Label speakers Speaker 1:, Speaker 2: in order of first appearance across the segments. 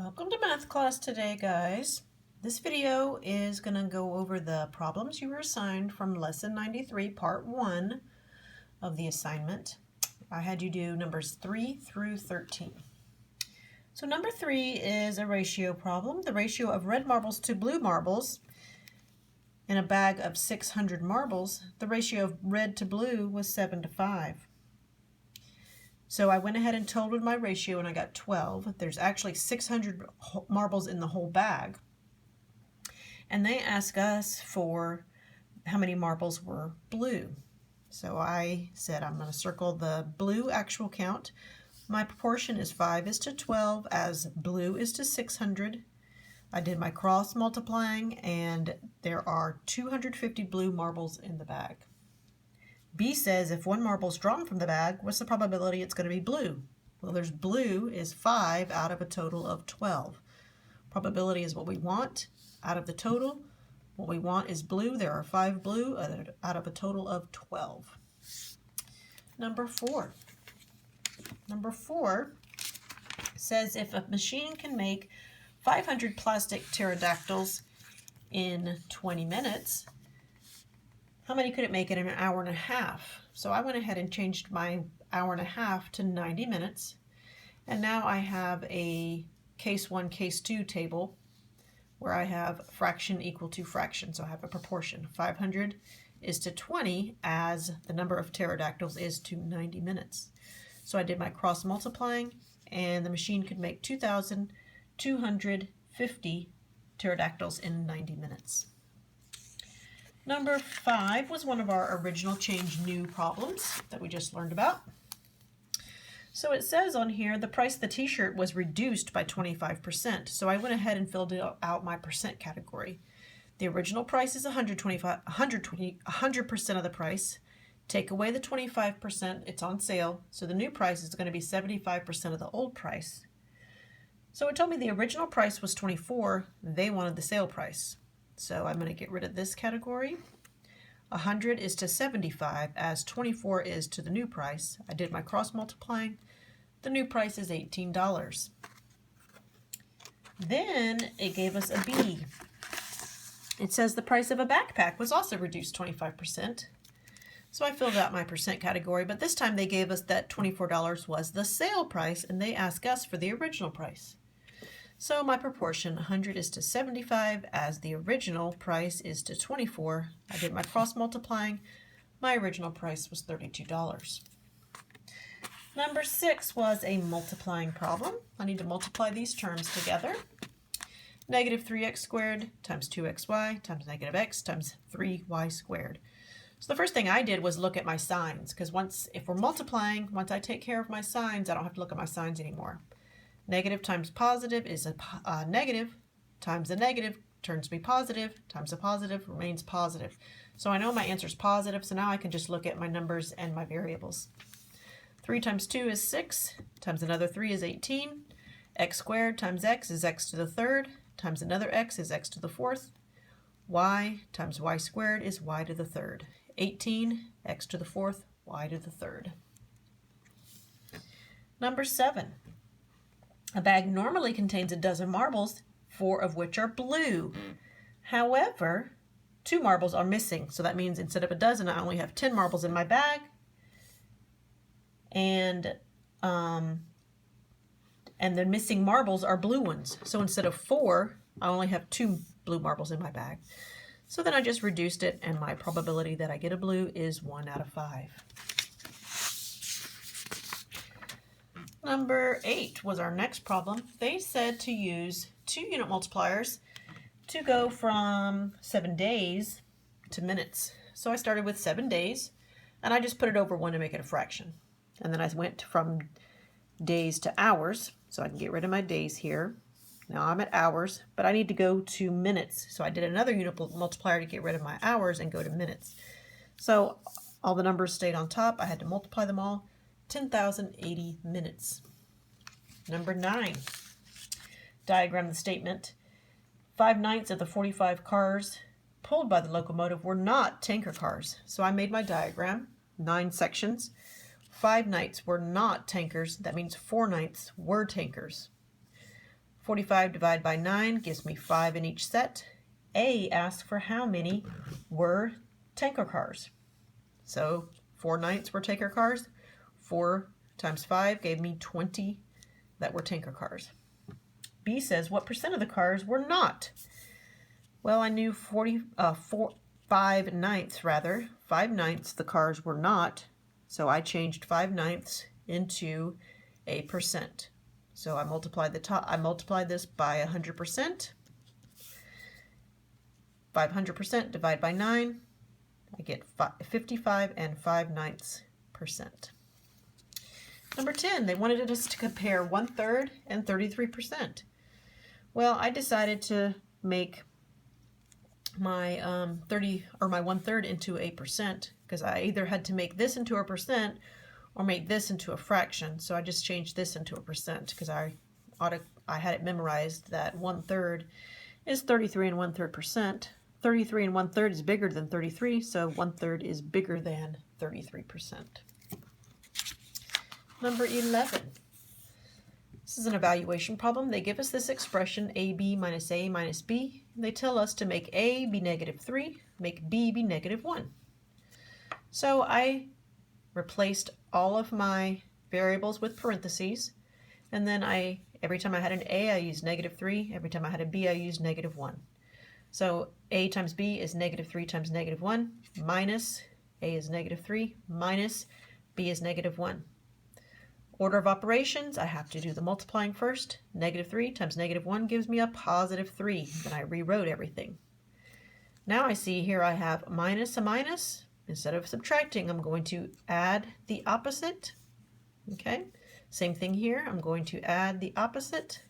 Speaker 1: Welcome to math class today, guys. This video is going to go over the problems you were assigned from lesson 93, part 1 of the assignment. I had you do numbers 3 through 13. So number 3 is a ratio problem. The ratio of red marbles to blue marbles in a bag of 600 marbles, the ratio of red to blue was 7 to 5. So I went ahead and totaled my ratio and I got 12. There's actually 600 marbles in the whole bag. And they ask us for how many marbles were blue. So I said I'm going to circle the blue actual count. My proportion is 5:12 as blue is to 600. I did my cross multiplying and there are 250 blue marbles in the bag. B says if one marble is drawn from the bag, what's the probability it's going to be blue? Well, there's blue is 5 out of a total of 12. Probability is what we want out of the total. What we want is blue. There are 5 blue out of a total of 12. Number 4. Number 4 says if a machine can make 500 plastic pterodactyls in 20 minutes, how many could it make in an hour and a half? So I went ahead and changed my hour and a half to 90 minutes. And now I have a case 1, case 2 table where I have fraction equal to fraction. So I have a proportion. 500 is to 20 as the number of pterodactyls is to 90 minutes. So I did my cross multiplying and the machine could make 2,250 pterodactyls in 90 minutes. Number 5 was one of our original change new problems that we just learned about. So it says on here the price of the t-shirt was reduced by 25%. So I went ahead and filled out my percent category. The original price is 100% of the price. Take away the 25%, it's on sale. So the new price is going to be 75% of the old price. So it told me the original price was 24, they wanted the sale price. So I'm going to get rid of this category. 100 is to 75 as 24 is to the new price. I did my cross multiplying. The new price is $18. Then it gave us a B. It says the price of a backpack was also reduced 25%. So I filled out my percent category, but this time they gave us that $24 was the sale price and they asked us for the original price. So my proportion, 100 is to 75, as the original price is to 24. I did my cross multiplying. My original price was $32. Number 6 was a multiplying problem. I need to multiply these terms together. Negative 3x squared times 2xy times negative x times 3y squared. So the first thing I did was look at my signs, because if we're multiplying, once I take care of my signs, I don't have to look at my signs anymore. Negative times positive is a negative, times a negative turns to be positive, times a positive remains positive. So I know my answer is positive, so now I can just look at my numbers and my variables. 3 times 2 is 6, times another 3 is 18. X squared times x is x to the third, times another x is x to the fourth. Y times y squared is y to the third. 18, x to the fourth, y to the third. Number 7. A bag normally contains a dozen marbles, 4 of which are blue. However, 2 marbles are missing. So that means instead of a dozen, I only have 10 marbles in my bag. And the missing marbles are blue ones. So instead of 4, I only have 2 blue marbles in my bag. So then I just reduced it, and my probability that I get a blue is 1 out of 5. Number 8 was our next problem. They said to use 2 unit multipliers to go from 7 days to minutes. So I started with 7 days, and I just put it over 1 to make it a fraction. And then I went from days to hours, so I can get rid of my days here. Now I'm at hours, but I need to go to minutes. So I did another unit multiplier to get rid of my hours and go to minutes. So all the numbers stayed on top. I had to multiply them all. 10,080 minutes. Number 9. Diagram the statement. 5/9 of the 45 cars pulled by the locomotive were not tanker cars. So I made my diagram, 9 sections. 5/9 were not tankers. That means 4/9 were tankers. 45 divided by 9 gives me 5 in each set. A asks for how many were tanker cars. So 4/9 were tanker cars. 4 times 5 gave me 20 that were tanker cars. B says, what percent of the cars were not? Well, I knew 5/9 rather. 5/9 the cars were not, so I changed 5/9 into a percent. So I multiplied this by 100%. 500% divided by 9, I get 55 and 5/9%. Number 10, they wanted us to compare 1/3 and 33%. Well, I decided to make my my 1/3 into a percent, because I either had to make this into a percent or make this into a fraction. So I just changed this into a percent because I had it memorized that 1/3 is 33 and 1/3%. 33 and 1/3 is bigger than 33, so 1/3 is bigger than 33%. Number 11. This is an evaluation problem. They give us this expression, AB minus A minus B. They tell us to make A be -3, make B be -1. So I replaced all of my variables with parentheses, and then every time I had an A, I used -3. Every time I had a B, I used -1. So A times B is -3 times -1, minus A is -3, minus B is -1. Order of operations, I have to do the multiplying first. -3 times -1 gives me a +3. Then I rewrote everything. Now I see here I have minus a minus. Instead of subtracting, I'm going to add the opposite. Okay, same thing here. I'm going to add the opposite.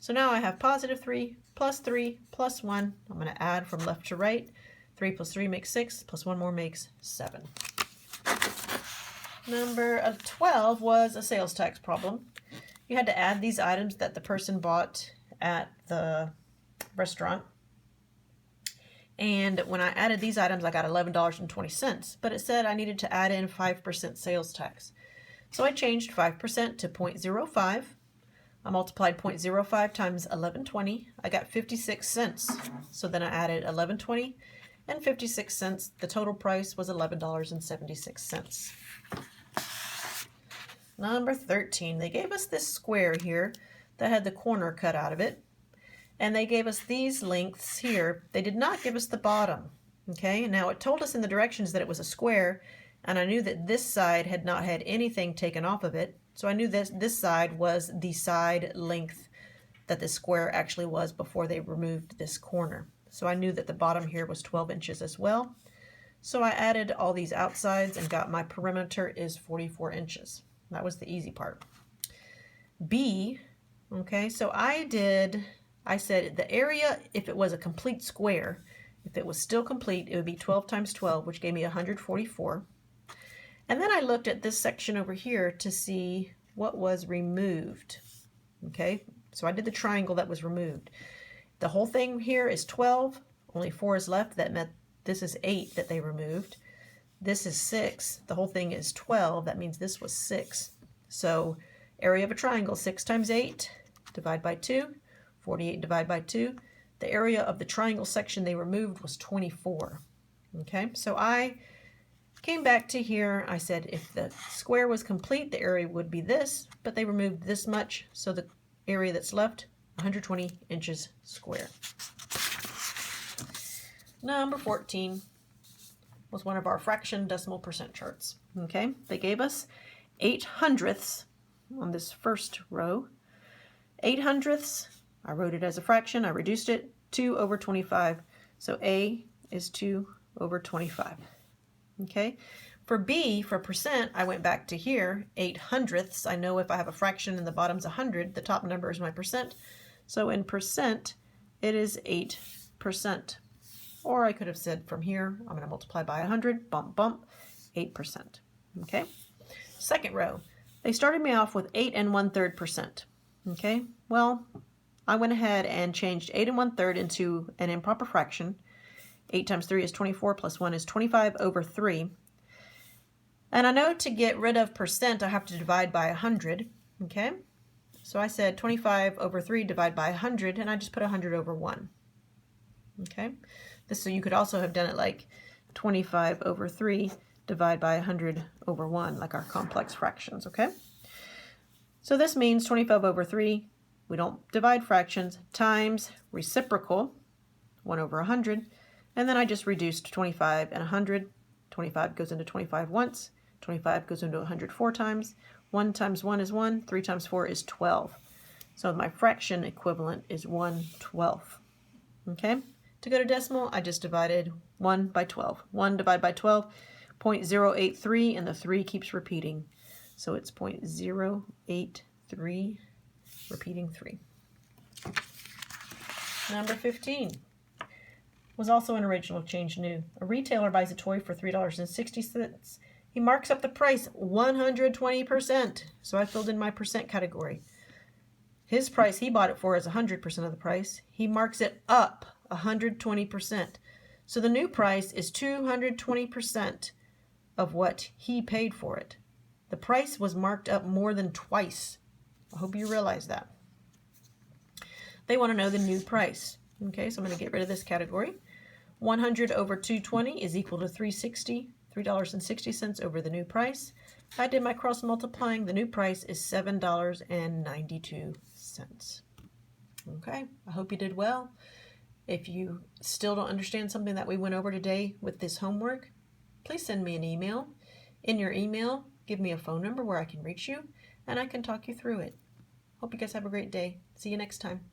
Speaker 1: So now I have +3 plus 3 plus 1. I'm going to add from left to right. 3 plus 3 makes 6, plus 1 more makes 7. Number 12 was a sales tax problem. You had to add these items that the person bought at the restaurant. And when I added these items, I got $11.20, but it said I needed to add in 5% sales tax. So I changed 5% to 0.05. I multiplied 0.05 times 11.20. I got 56 cents. So then I added 11.20 and 56 cents. The total price was $11.76. Number 13, they gave us this square here that had the corner cut out of it. And they gave us these lengths here. They did not give us the bottom. Okay, now it told us in the directions that it was a square, and I knew that this side had not had anything taken off of it. So I knew this side was the side length that the square actually was before they removed this corner. So I knew that the bottom here was 12 inches as well. So I added all these outsides and got my perimeter is 44 inches. That was the easy part. B, okay, so I said the area, if it was a complete square, if it was still complete, it would be 12 times 12, which gave me 144. And then I looked at this section over here to see what was removed. Okay, so I did the triangle that was removed. The whole thing here is 12, only 4 is left. That meant this is 8 that they removed. This is 6. The whole thing is 12. That means this was 6. So area of a triangle, 6 times 8, divide by 2, 48 divided by 2. The area of the triangle section they removed was 24. Okay, so I came back to here. I said if the square was complete, the area would be this, but they removed this much, so the area that's left, 120 inches square. Number 14 was one of our fraction decimal percent charts. Okay, they gave us 8/100ths on this first row. 8/100ths, I wrote it as a fraction, I reduced it, 2 over 25. So A is 2 over 25. Okay, for B, for percent, I went back to here, 8/100ths. I know if I have a fraction and the bottom's 100, the top number is my percent. So in percent, it is 8%. Or I could have said from here, I'm going to multiply by 100, bump, bump, 8%. Okay, second row, they started me off with 8 1/3%. Okay, well, I went ahead and changed 8 1/3 into an improper fraction. 8 times 3 is 24, plus 1 is 25 over 3. And I know to get rid of percent, I have to divide by 100. Okay, So I said 25 over 3 divided by 100, and I just put 100 over 1. Okay, so you could also have done it like 25 over 3 divided by 100 over 1, like our complex fractions, okay? So this means 25 over 3, we don't divide fractions, times reciprocal, 1 over 100, and then I just reduced 25 and 100. 25 goes into 25 once, 25 goes into 100 4 times, 1 times 1 is 1, 3 times 4 is 12. So my fraction equivalent is 1/12. Okay? To go to decimal, I just divided 1 by 12. 1 divided by 12, 0.083, and the 3 keeps repeating. So it's 0.083, repeating 3. Number 15 was also an original change new. A retailer buys a toy for $3.60. He marks up the price 120%. So I filled in my percent category. His price he bought it for is 100% of the price. He marks it up 120%. So the new price is 220% of what he paid for it. The price was marked up more than twice. I hope you realize that. They want to know the new price. Okay, so I'm going to get rid of this category. 100 over 220 is equal to $3.60 over the new price. I did my cross multiplying. The new price is $7.92. Okay, I hope you did well. If you still don't understand something that we went over today with this homework, please send me an email. In your email, give me a phone number where I can reach you, and I can talk you through it. Hope you guys have a great day. See you next time.